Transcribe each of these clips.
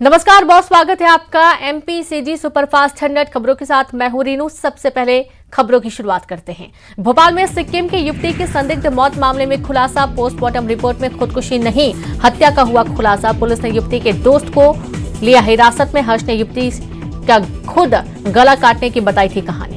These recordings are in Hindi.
नमस्कार, बहुत स्वागत है आपका एमपीसीजी सुपरफास्ट 100 खबरों के साथ। मैं हूं रीनू। सबसे पहले खबरों की शुरुआत करते हैं। भोपाल में सिक्किम के युवती की संदिग्ध मौत मामले में खुलासा। पोस्टमार्टम रिपोर्ट में खुदकुशी नहीं, हत्या का हुआ खुलासा। पुलिस ने युवती के दोस्त को लिया हिरासत में। हर्ष ने युवती का खुद गला काटने की बताई थी कहानी।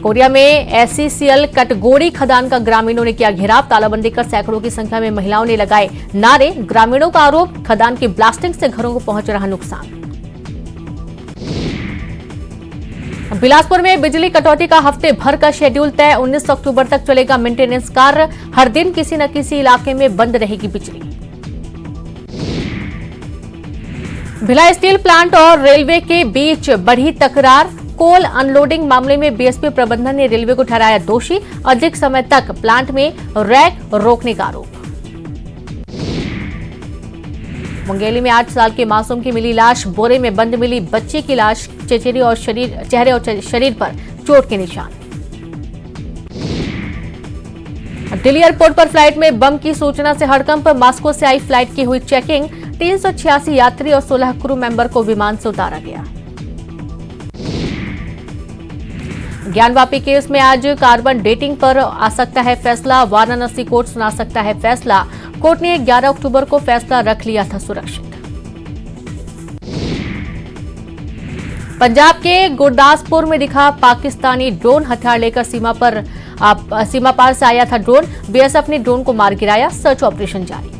कोरिया में एससीसीएल कटगोरी खदान का ग्रामीणों ने किया घेराव। तालाबंदी कर सैकड़ों की संख्या में महिलाओं ने लगाए नारे। ग्रामीणों का आरोप, खदान की ब्लास्टिंग से घरों को पहुंच रहा नुकसान। बिलासपुर में बिजली कटौती का हफ्ते भर का शेड्यूल तय। 19 अक्टूबर तक चलेगा मेंटेनेंस कार्य। हर दिन किसी न किसी इलाके में बंद रहेगी बिजली। भिलाई स्टील प्लांट और रेलवे के बीच बढ़ी तकरार। कोल अनलोडिंग मामले में बीएसपी प्रबंधन ने रेलवे को ठहराया दोषी। अधिक समय तक प्लांट में रैक रोकने का आरोप। मुंगेली में 8 साल के मासूम की मिली लाश। बोरे में बंद मिली बच्चे की लाश। चेहरे और शरीर पर चोट के निशान। दिल्ली एयरपोर्ट पर फ्लाइट में बम की सूचना से हड़कंप। मास्को से आई फ्लाइट की हुई चेकिंग। 386 यात्री और 16 क्रू मेंबर को विमान से उतारा गया। ज्ञानवापी केस में आज कार्बन डेटिंग पर आ सकता है फैसला। वाराणसी कोर्ट सुना सकता है फैसला। कोर्ट ने 11 अक्टूबर को फैसला रख लिया था सुरक्षित। पंजाब के गुरदासपुर में दिखा पाकिस्तानी ड्रोन। हथियार लेकर सीमा पार से आया था ड्रोन। बीएसएफ ने ड्रोन को मार गिराया। सर्च ऑपरेशन जारी।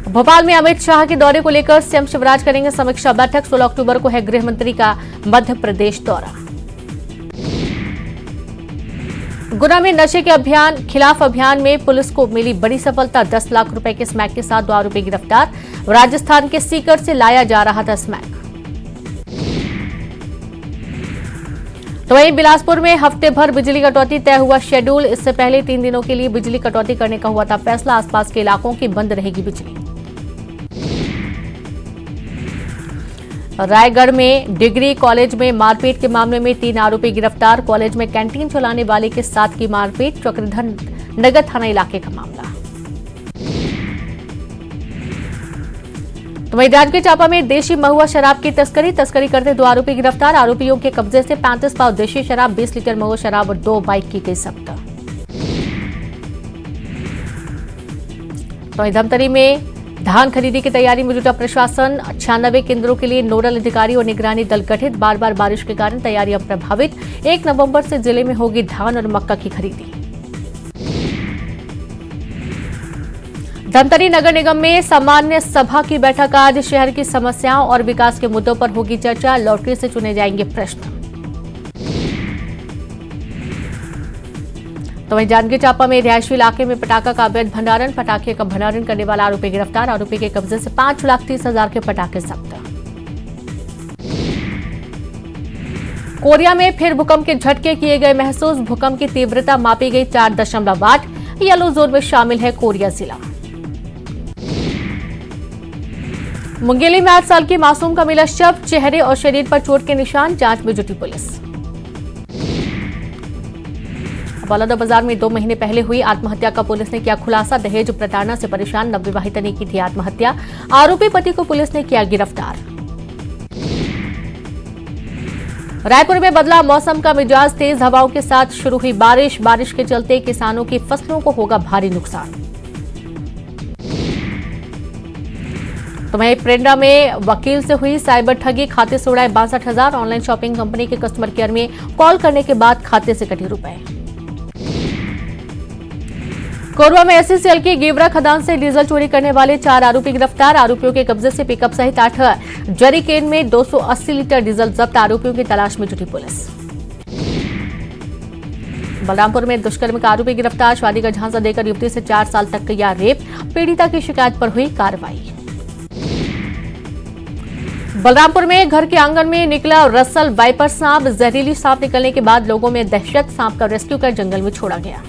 भोपाल में अमित शाह के दौरे को लेकर सीएम शिवराज करेंगे समीक्षा बैठक। 16 अक्टूबर को है गृह मंत्री का मध्य प्रदेश दौरा। गुना में नशे के खिलाफ अभियान में पुलिस को मिली बड़ी सफलता। 10 लाख रुपए के स्मैक के साथ 2 आरोपी गिरफ्तार। राजस्थान के सीकर से लाया जा रहा था स्मैक। तो वहीं बिलासपुर में हफ्ते भर बिजली कटौती तय हुआ शेड्यूल। इससे पहले 3 दिनों के लिए बिजली कटौती करने का हुआ था फैसला। आसपास के इलाकों की बंद रहेगी बिजली। रायगढ़ में डिग्री कॉलेज में मारपीट के मामले में 3 आरोपी गिरफ्तार। कॉलेज में कैंटीन चलाने वाले के साथ की मारपीट। चक्रधर नगर थाना इलाके का मामला। तो वहीं जांजगीर चांपा में देशी महुआ शराब की तस्करी करते 2 आरोपी गिरफ्तार। आरोपियों के कब्जे से 35 पाव देशी शराब, 20 लीटर महुआ शराब और 2 बाइक की गई जब्त। तो वहीं धमतरी में धान खरीदी की तैयारी में जुटा प्रशासन। 96 केंद्रों के लिए नोडल अधिकारी और निगरानी दल गठित। बार बार बारिश के कारण तैयारियां प्रभावित। 1 नवंबर से जिले में होगी धान और मक्का की खरीदी। धमतरी नगर निगम में सामान्य सभा की बैठक आज। शहर की समस्याओं और विकास के मुद्दों पर होगी चर्चा। लॉटरी से चुने जाएंगे प्रश्न। तो वहीं जांजगीर चांपा में रिहायशी इलाके में पटाखा का अवैध भंडारण। पटाखे का भंडारण करने वाला आरोपी गिरफ्तार। आरोपी के कब्जे से 5,30,000 के पटाखे जब्त। कोरिया में फिर भूकंप के झटके किए गए महसूस। भूकंप की तीव्रता मापी गई 4.8। येलो जोन में शामिल है कोरिया जिला। मुंगेली में 8 साल की मासूम का मिला शव। चेहरे और शरीर पर चोट के निशान। जांच में जुटी पुलिस। बलौदाबाजार में 2 महीने पहले हुई आत्महत्या का पुलिस ने किया खुलासा। दहेज प्रताड़ना से परेशान नवविवाहिता ने की थी आत्महत्या। आरोपी पति को पुलिस ने किया गिरफ्तार। रायपुर में बदला मौसम का मिजाज। तेज हवाओं के साथ शुरू हुई बारिश के चलते किसानों की फसलों को होगा भारी नुकसान। तो वहीं प्रेरणा में वकील से हुई साइबर ठगी। खाते से उड़ाए 62,000। ऑनलाइन शॉपिंग कंपनी के कस्टमर केयर में कॉल करने के बाद खाते से कटे रुपए। कोरबा में एससीसीएल की गेवरा खदान से डीजल चोरी करने वाले 4 आरोपी गिरफ्तार। आरोपियों के कब्जे से पिकअप सहित 8 जरीकेन में 280 लीटर डीजल जब्त। आरोपियों की तलाश में जुटी पुलिस। बलरामपुर में दुष्कर्म का आरोपी गिरफ्तार। शादी का झांसा देकर युवती से 4 साल तक किया रेप। पीड़िता की शिकायत पर हुई कार्रवाई। बलरामपुर में घर के आंगन में निकला रसल वाइपर सांप। जहरीली सांप निकलने के बाद लोगों में दहशत। सांप का रेस्क्यू कर जंगल में छोड़ा गया।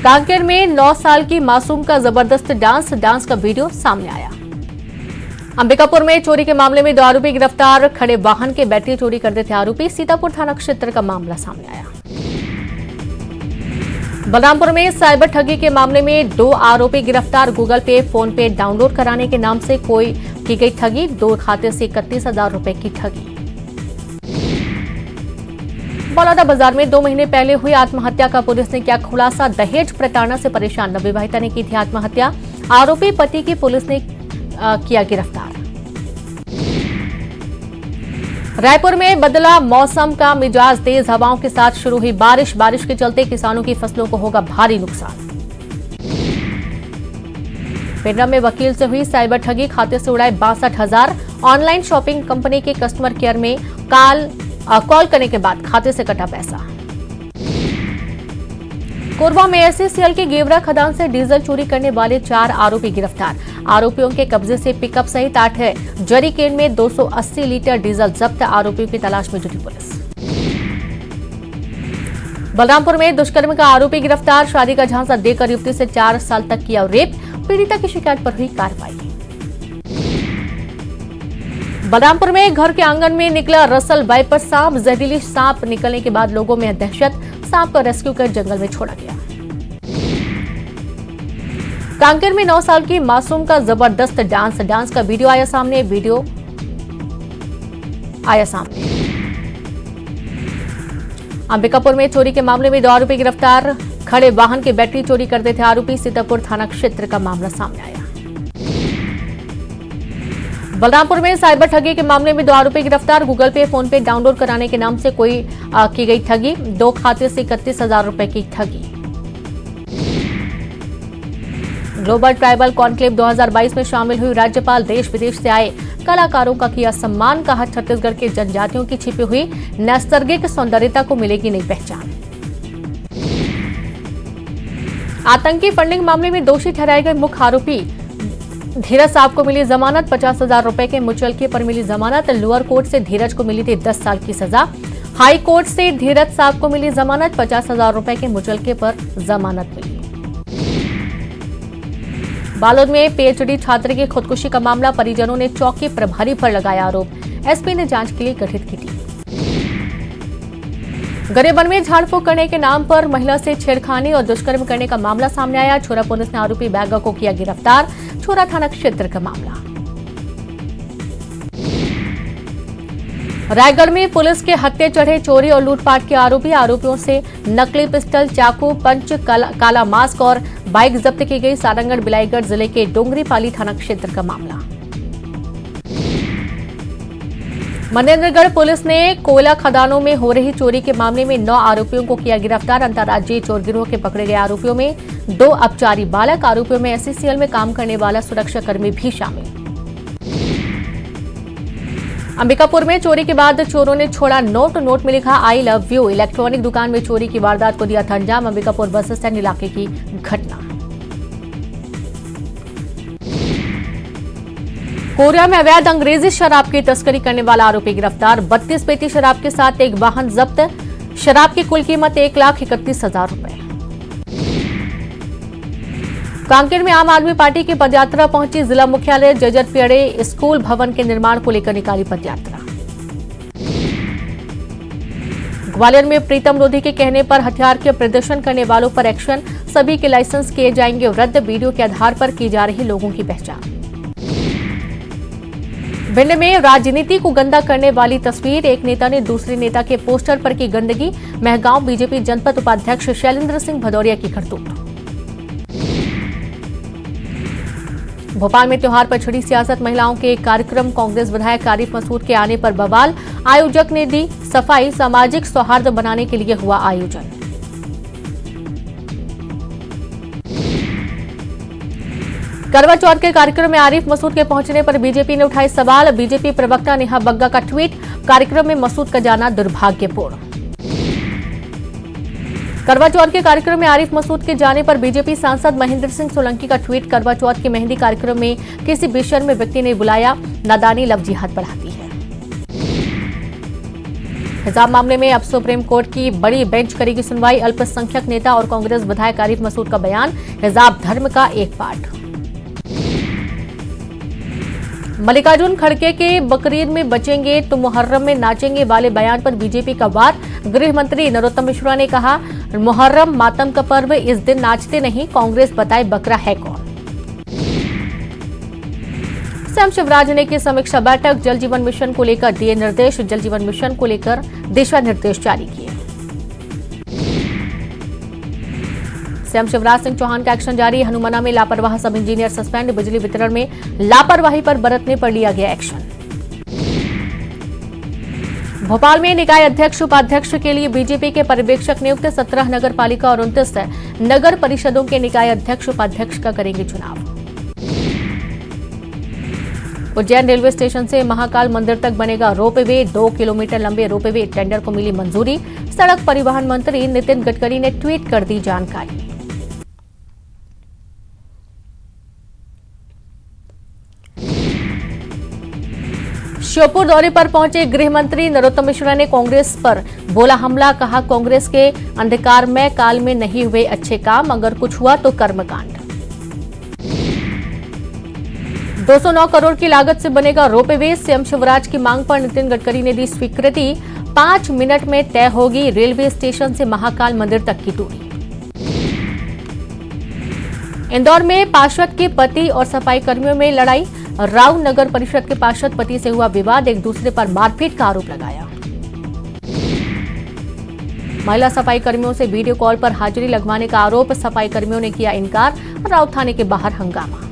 कांकेर में 9 साल की मासूम का जबरदस्त डांस का वीडियो सामने आया। अंबिकापुर में चोरी के मामले में 2 आरोपी गिरफ्तार। खड़े वाहन के बैटरी चोरी करते थे आरोपी। सीतापुर थाना क्षेत्र का मामला सामने आया। बलरामपुर में साइबर ठगी के मामले में 2 आरोपी गिरफ्तार। गूगल पे, फोन पे डाउनलोड कराने के नाम से की गई ठगी। 2 खाते से 31,000 रुपए की ठगी। बलौदा बाजार में 2 महीने पहले हुई आत्महत्या का पुलिस ने किया खुलासा। दहेज प्रताड़ना से परेशान नवविवाहिता ने की थी आत्महत्या। आरोपी पति की पुलिस ने किया गिरफ्तार। रायपुर में बदला मौसम का मिजाज। तेज हवाओं के साथ शुरू हुई बारिश के चलते किसानों की फसलों को होगा भारी नुकसान। पेंड्रा में वकील से हुई साइबर ठगी। खाते से उड़ाए 62,000। ऑनलाइन शॉपिंग कंपनी के कस्टमर केयर में कॉल करने के बाद खाते से कटा पैसा। कोरबा में एससीसीएल के गेवरा खदान से डीजल चोरी करने वाले 4 आरोपी गिरफ्तार। आरोपियों के कब्जे से पिकअप सहित 8 जरीकेन में 280 लीटर डीजल जब्त। आरोपियों की तलाश में जुटी पुलिस। बलरामपुर में दुष्कर्म का आरोपी गिरफ्तार। शादी का झांसा देकर युवती से 4 साल तक किया रेप। पीड़िता की शिकायत पर हुई कार्रवाई। बलरामपुर में घर के आंगन में निकला रसल वाइपर सांप। जहरीली सांप निकलने के बाद लोगों में दहशत। सांप को रेस्क्यू कर जंगल में छोड़ा गया। कांकेर में 9 साल की मासूम का जबरदस्त डांस का वीडियो आया सामने। अंबिकापुर में चोरी के मामले में 2 आरोपी गिरफ्तार। खड़े वाहन की बैटरी चोरी करते थे आरोपी। सीतापुर थाना क्षेत्र का मामला सामने आया। बलरामपुर में साइबर ठगी के मामले में 2 आरोपी गिरफ्तार। गूगल पे, फोन पे डाउनलोड कराने के नाम से की गई ठगी। 2 खाते से 31,000 रुपए की ठगी। ग्लोबल ट्राइबल कॉन्क्लेव 2022 में शामिल हुई राज्यपाल। देश विदेश से आए कलाकारों का किया सम्मान। कहा छत्तीसगढ़ की जनजातियों की छिपी हुई नैसर्गिक सौंदर्यता को मिलेगी नई पहचान। आतंकी फंडिंग मामले में दोषी ठहराए गए मुख्य आरोपी धीरज साहब को मिली जमानत। 50,000 रुपए के मुचलके पर मिली जमानत। लोअर कोर्ट से धीरज को मिली थी 10 साल की सजा। हाई कोर्ट से धीरज साहब को मिली जमानत। 50,000 रुपए के मुचलके पर जमानत मिली। बालोद में पीएचडी छात्र की खुदकुशी का मामला। परिजनों ने चौकी प्रभारी पर लगाया आरोप। एसपी ने जांच के लिए गठित की टीम। गरियाबंद में झाड़फूक करने के नाम पर महिला से छेड़खानी और दुष्कर्म करने का मामला सामने आया। छोरा पुलिस ने आरोपी बैगा को किया गिरफ्तार। छोरा थाना क्षेत्र का मामला। रायगढ़ में पुलिस के हत्थे चढ़े चोरी और लूटपाट के आरोपियों से नकली पिस्टल, चाकू, पंच, काला मास्क और बाइक जब्त की गई। सारंगढ़ बिलाईगढ़ जिले के डोंगरीपाली थाना क्षेत्र का मामला। मनेन्द्रगढ़ पुलिस ने कोयला खदानों में हो रही चोरी के मामले में 9 आरोपियों को किया गिरफ्तार। अंतर्राज्यीय चोर गिरोह के पकड़े गए आरोपियों में 2 अपचारी बालक। आरोपियों में एससीसीएल में काम करने वाला सुरक्षाकर्मी भी शामिल। अंबिकापुर में चोरी के बाद चोरों ने छोड़ा नोट में लिखा आई लव यू। इलेक्ट्रॉनिक दुकान में चोरी की वारदात को दिया था अंजाम। अंबिकापुर बस स्टैंड इलाके की घटना। कोरिया में अवैध अंग्रेजी शराब की तस्करी करने वाला आरोपी गिरफ्तार। 32 पेटी शराब के साथ एक वाहन जब्त। शराब की कुल कीमत 1,31,000 रुपए। कांकेर में आम आदमी पार्टी की पदयात्रा पहुंची। जिला मुख्यालय जजरपेड़े स्कूल भवन के निर्माण को लेकर निकाली पदयात्रा। ग्वालियर में प्रीतम लोधी के कहने पर हथियार के प्रदर्शन करने वालों पर एक्शन। सभी के लाइसेंस किए जाएंगे रद्द। वीडियो के आधार पर की जा रही लोगों की पहचान। भिंड में राजनीति को गंदा करने वाली तस्वीर। एक नेता ने दूसरे नेता के पोस्टर पर की गंदगी। महगांव बीजेपी जनपद उपाध्यक्ष शैलेंद्र सिंह भदौरिया की करतूत। भोपाल में त्योहार पर छिड़ी सियासत। महिलाओं के कार्यक्रम। कांग्रेस विधायक आरिफ मसूद के आने पर बवाल। आयोजक ने दी सफाई। सामाजिक सौहार्द बनाने के लिए हुआ आयोजन। करवा चौथ के कार्यक्रम में आरिफ मसूद के पहुंचने पर बीजेपी ने उठाए सवाल। बीजेपी प्रवक्ता नेहा बग्गा का ट्वीट। कार्यक्रम में मसूद का जाना दुर्भाग्यपूर्ण। करवा चौथ के कार्यक्रम में आरिफ मसूद के जाने पर बीजेपी सांसद महेंद्र सिंह सोलंकी का ट्वीट। करवा चौथ के मेहंदी कार्यक्रम में किसी बेशर्म व्यक्ति ने बुलाया। नादानी लव जिहाद बढ़ाती है। हिजाब मामले में अब सुप्रीम कोर्ट की बड़ी बेंच करेगी सुनवाई। अल्पसंख्यक नेता और कांग्रेस विधायक आरिफ मसूद का बयान। हिजाब धर्म का एक पार्ट। मल्लिकार्जुन खड़गे के बकरीद में बचेंगे तो मुहर्रम में नाचेंगे वाले बयान पर बीजेपी का वार। गृह मंत्री नरोत्तम मिश्रा ने कहा मुहर्रम मातम का पर्व, इस दिन नाचते नहीं, कांग्रेस बताए बकरा है कौन। सीएम शिवराज ने की समीक्षा बैठक, जल जीवन मिशन को लेकर दिए निर्देश, जल जीवन मिशन को लेकर दिशा निर्देश जारी किए। सीएम शिवराज सिंह चौहान का एक्शन जारी, हनुमाना में लापरवाह सब इंजीनियर सस्पेंड, बिजली वितरण में लापरवाही पर बरतने पर लिया गया एक्शन। भोपाल में निकाय अध्यक्ष उपाध्यक्ष के लिए बीजेपी के पर्यवेक्षक नियुक्त, 17 नगर पालिका और 29 नगर परिषदों के निकाय अध्यक्ष उपाध्यक्ष का करेंगे चुनाव। उज्जैन रेलवे स्टेशन से महाकाल मंदिर तक बनेगा रोपवे, 2 किलोमीटर लंबे रोपवे, टेंडर को मिली मंजूरी, सड़क परिवहन मंत्री नितिन गडकरी ने ट्वीट कर दी जानकारी। श्योपुर दौरे पर पहुंचे गृह मंत्री नरोत्तम मिश्रा ने कांग्रेस पर बोला हमला, कहा कांग्रेस के अंधकारमय काल में नहीं हुए अच्छे काम, अगर कुछ हुआ तो कर्मकांड। 209 करोड़ की लागत से बनेगा रोपवे, सीएम शिवराज की मांग पर नितिन गडकरी ने दी स्वीकृति, 5 मिनट में तय होगी रेलवे स्टेशन से महाकाल मंदिर तक की दूरी। इंदौर में पार्षद के पति और सफाई कर्मियों में लड़ाई, राव नगर परिषद के पार्षद पति से हुआ विवाद, एक दूसरे पर मारपीट का आरोप लगाया। महिला सफाई कर्मियों से वीडियो कॉल पर हाजिरी लगवाने का आरोप, सफाई कर्मियों ने किया इनकार, राव थाने के बाहर हंगामा।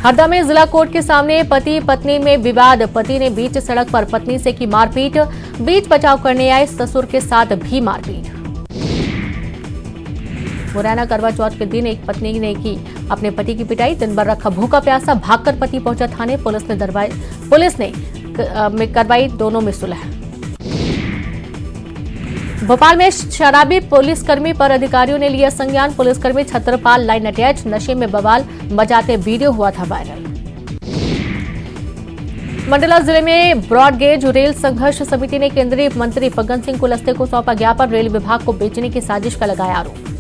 हरदा में जिला कोर्ट के सामने पति पत्नी में विवाद, पति ने बीच सड़क पर पत्नी से की मारपीट, बीच बचाव करने आए ससुर के साथ भी मारपीट। मुरैना करवा चौथ के दिन एक पत्नी ने की अपने पति की पिटाई, दिन भर रखा भूखा प्यासा, भागकर पति पहुंचा थाने, पुलिस ने करवाई दोनों में सुलह। भोपाल में शराबी पुलिसकर्मी पर अधिकारियों ने लिया संज्ञान, पुलिसकर्मी छत्रपाल लाइन अटैच, नशे में बवाल मचाते वीडियो हुआ था वायरल। मंडला जिले में ब्रॉडगेज रेल संघर्ष समिति ने केंद्रीय मंत्री फग्गन सिंह कुलस्ते को सौंपा ज्ञापन, रेल विभाग को बेचने की साजिश का लगाया आरोप।